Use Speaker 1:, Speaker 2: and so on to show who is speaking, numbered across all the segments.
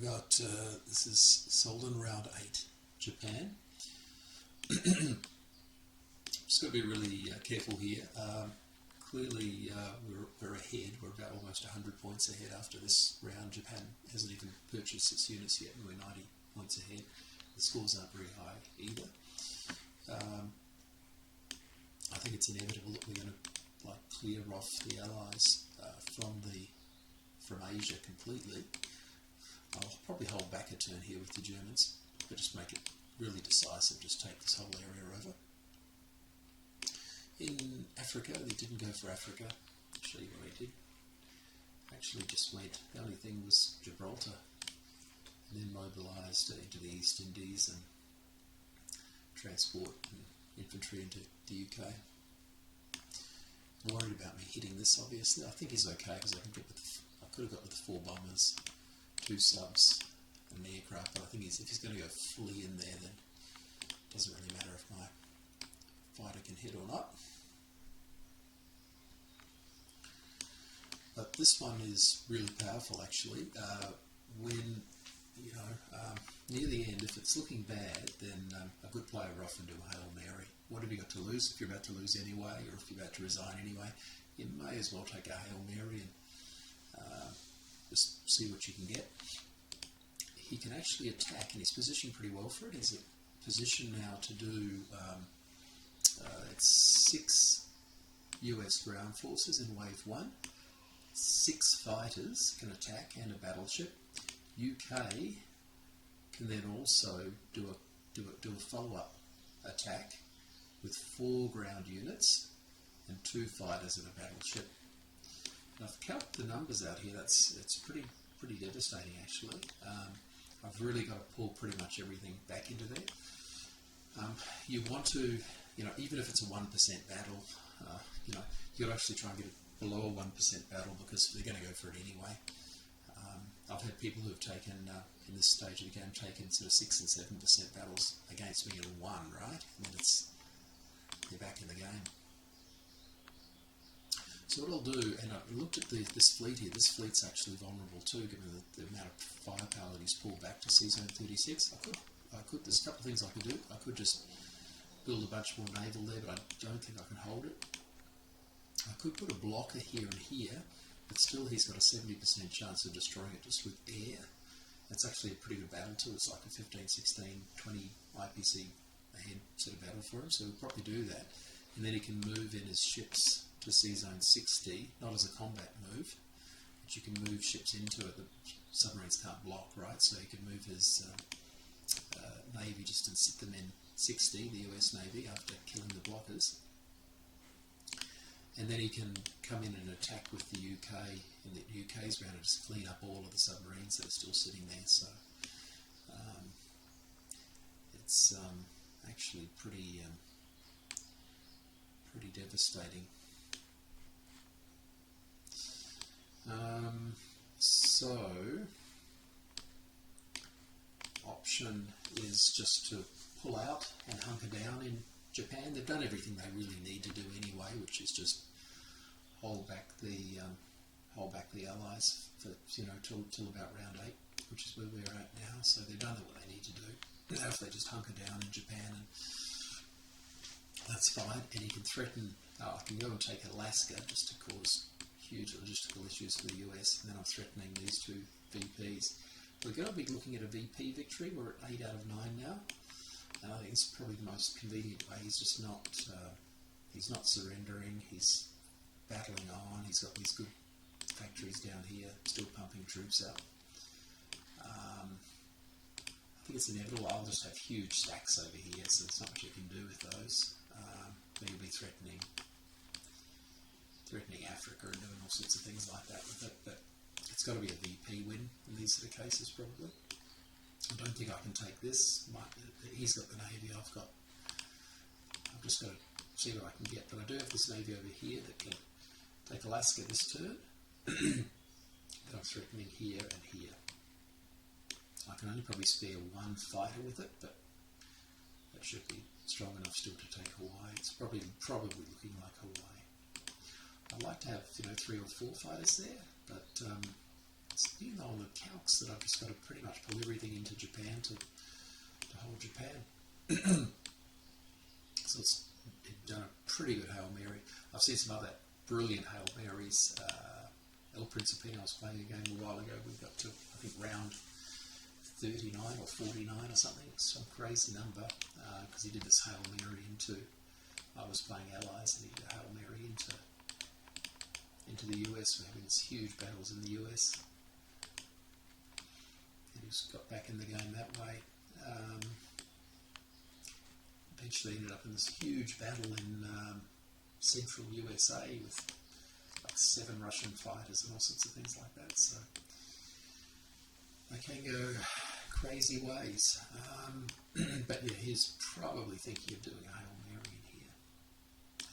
Speaker 1: We've got, this is Seldon round 8, Japan. Just got to be really careful here. Clearly we're ahead. We're about almost 100 points ahead after this round. Japan hasn't even purchased its units yet and we're 90 points ahead. The scores aren't very high either. I think it's inevitable that we're going to clear off the Allies from Asia completely. I'll probably hold back a turn here with the Germans, but just make it really decisive, just take this whole area over. In Africa, they didn't go for Africa. I'll show you what I did. Actually just went, the only thing was Gibraltar, and then mobilised into the East Indies and transport and infantry into the UK. I'm worried about me hitting this, obviously. I think he's okay because I could have got with the 4 bombers, 2 subs and an aircraft, but I think if he's going to go fully in there, then it doesn't really matter if my fighter can hit or not. But this one is really powerful actually. When, near the end, if it's looking bad, then a good player will often do a Hail Mary. What have you got to lose? If you're about to lose anyway, or if you're about to resign anyway, you may as well take a Hail Mary and just see what you can get. He can actually attack, and he's positioned pretty well for it. He's positioned now to do it's 6 US ground forces in wave 1, 6 fighters can attack and a battleship. UK can then also do a follow-up attack with 4 ground units and 2 fighters and a battleship. And I've counted the numbers out here. It's pretty devastating actually. I've really got to pull pretty much everything back into there. You want to, even if it's a 1% battle, you've got to actually try and get it below a 1% battle because they're going to go for it anyway. I've had people who've taken, in this stage of the game, taken sort of 6 and 7% battles against me in 1, right? And then they're back in the game. So what I'll do, and I've looked at this fleet here, this fleet's actually vulnerable too, given the amount of firepower that he's pulled back to Sea Zone 36. There's a couple of things I could do. I could just build a bunch more naval there, but I don't think I can hold it. I could put a blocker here and here, but still he's got a 70% chance of destroying it just with air. That's actually a pretty good battle too. It's like a 15, 16, 20 IPC ahead sort of battle for him, so we'll probably do that. And then he can move in his ships to Sea Zone 60, not as a combat move, but you can move ships into it. The submarines can't block, right? So he can move his Navy just and sit them in 60, the US Navy, after killing the blockers. And then he can come in and attack with the UK, and the UK's round to just clean up all of the submarines that are still sitting there. So it's actually pretty devastating. So option is just to pull out and hunker down in Japan. They've done everything they really need to do anyway, which is just hold back the Allies for till about round 8, which is where we're at now. So they've done what they need to do. Now if they just hunker down in Japan, and that's fine. And you can threaten. I can go and take Alaska just to cause huge logistical issues for the US, and then I'm threatening these 2 VPs. We're going to be looking at a VP victory. We're at 8 out of 9 now. And I think it's probably the most convenient way. He's just not, he's not surrendering, he's battling on, he's got these good factories down here, still pumping troops out. I think it's inevitable. I'll just have huge stacks over here, so there's not much you can do with those. Maybe threatening Africa and doing all sorts of things like that with it, but it's got to be a VP win in these sort of cases probably. I don't think I can take this. He's got the Navy, I've just got to see what I can get, but I do have this Navy over here that can take Alaska this turn that I'm threatening here and here. I can only probably spare 1 fighter with it, but that should be strong enough still to take Hawaii. It's probably looking like Hawaii. I'd like to have 3 or 4 fighters there, but you know on the calcs that I've just got to pretty much pull everything into Japan to hold Japan. So it's done a pretty good Hail Mary. I've seen some other brilliant Hail Marys. El Principino, I was playing a game a while ago. We got to, I think, round 39 or 49 or something, some crazy number, because he did this Hail Mary into, I was playing Allies, and he did a Hail Mary into the US. We're having these huge battles in the US. And he just got back in the game that way. Eventually ended up in this huge battle in central USA with like 7 Russian fighters and all sorts of things like that. So they can go crazy ways. But yeah, he's probably thinking of doing a Hail Mary in here.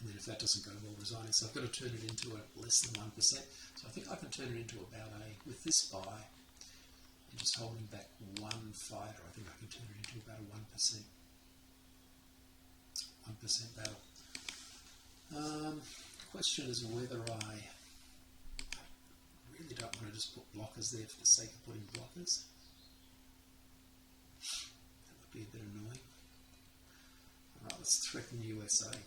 Speaker 1: And then if that doesn't go well, resigning. So I've got to turn it into a less than 1%. So I think I can turn it into about with this buy and just holding back one fighter, I think I can turn it into about a 1%. 1% battle. Question is whether I really don't want to just put blockers there for the sake of putting blockers. That would be a bit annoying. Alright, let's threaten USA.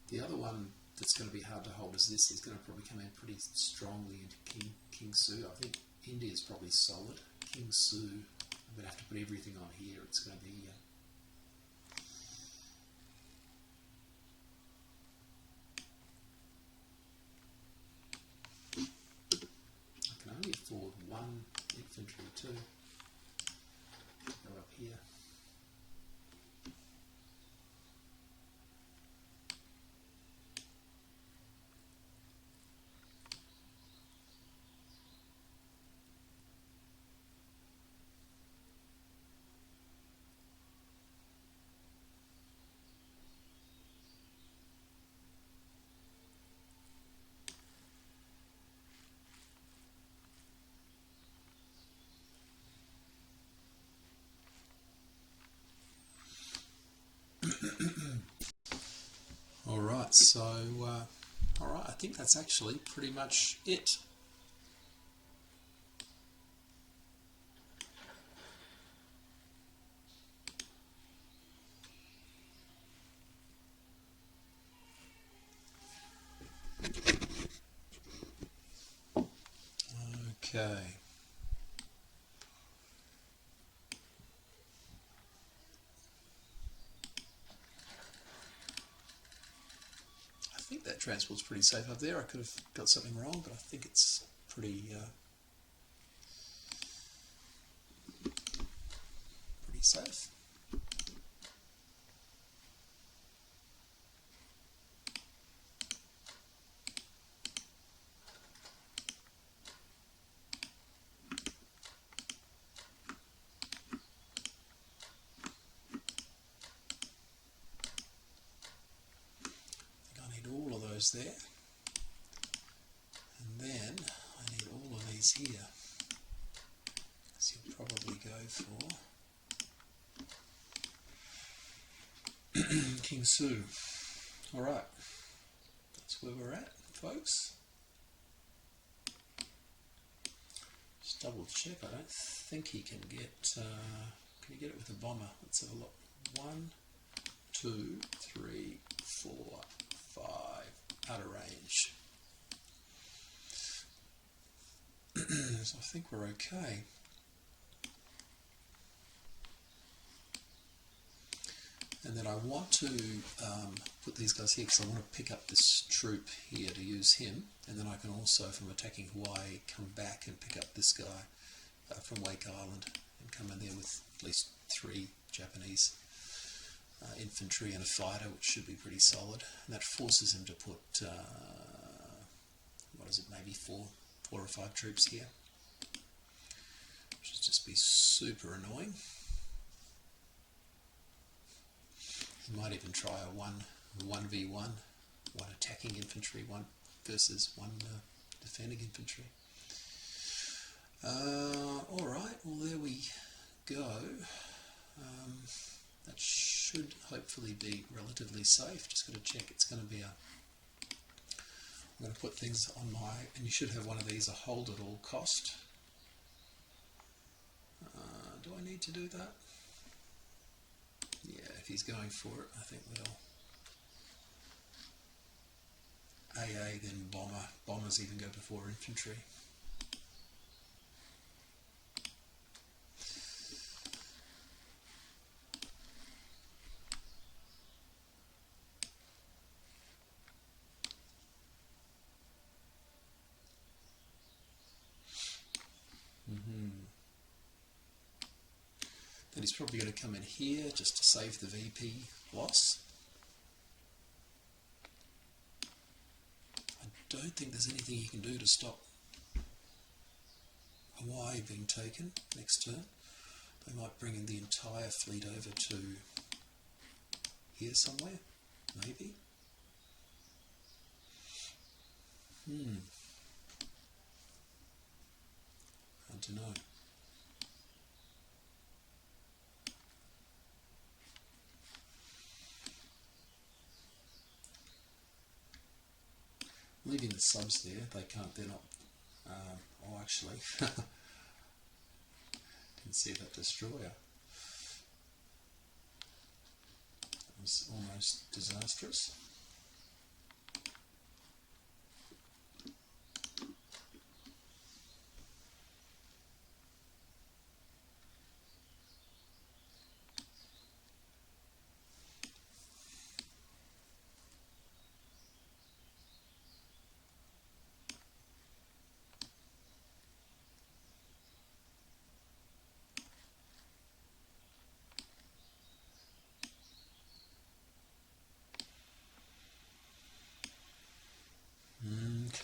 Speaker 1: The other one that's going to be hard to hold is this. He's going to probably come in pretty strongly into King Su. I think India's probably solid. King Su, I'm going to have to put everything on here. It's going to be... I can only afford 1 infantry too. Go up here. Alright, so, alright, I think that's actually pretty much it. Okay. I think that transport's pretty safe up there. I could have got something wrong, but I think it's pretty safe. There, and then I need all of these here, so you'll probably go for King Su. Alright, that's where we're at, folks. Just double check, I don't think he can get, can you get it with a bomber? Let's have a look. 1, 2, 3, 4, 5. Out of range. So I think we're okay. And then I want to put these guys here because I want to pick up this troop here to use him, and then I can also, from attacking Hawaii, come back and pick up this guy from Wake Island and come in there with at least 3 Japanese infantry and a fighter, which should be pretty solid, and that forces him to put what is it, maybe 4 or 5 troops here, which would just be super annoying. He might even try a 1v1, 1 attacking infantry, 1 versus 1 defending infantry. Alright, well there we go. That should hopefully be relatively safe. Just got to check it's going to be a... I'm going to put things on my... And you should have one of these, a hold at all cost. Do I need to do that? Yeah, if he's going for it, I think we'll... AA, then bomber. Bombers even go before infantry. Then he's probably going to come in here just to save the VP loss. I don't think there's anything he can do to stop Hawaii being taken next turn. They might bring in the entire fleet over to here somewhere, maybe. I don't know. Leaving the subs there, they're not, oh actually, didn't see that destroyer. That was almost disastrous.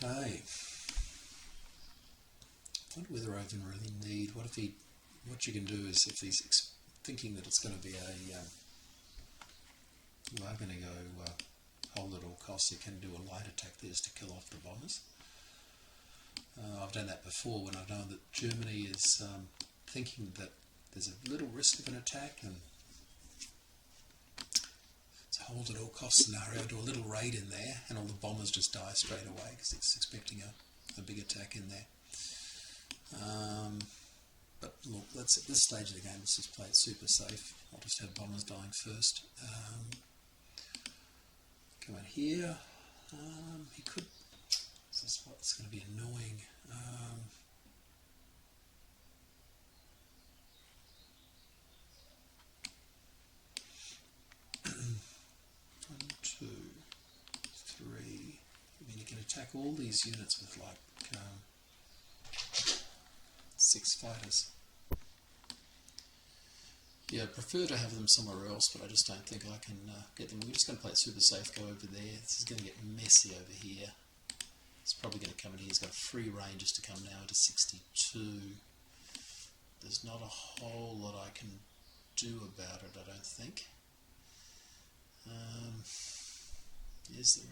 Speaker 1: Okay. I wonder whether I even really need. What you can do is if he's thinking that it's going to be a, you are going to go hold at all costs, you can do a light attack there just to kill off the bombers. I've done that before when I know that Germany is thinking that there's a little risk of an attack, and it's a hold at all cost scenario, do a little raid in there and all the bombers just die straight away because it's expecting a big attack in there. But look, at this stage of the game, let's just play it super safe. I'll just have bombers dying first. Come out here. He could... This is what's going to be annoying. 1, 2, 3. I mean, you can attack all these units with like 6 fighters. Yeah, I prefer to have them somewhere else, but I just don't think I can get them. We're just going to play it super safe, go over there. This is going to get messy over here. It's probably going to come in here. He's got free ranges to come now to 62. There's not a whole lot I can do about it, I don't think. Is there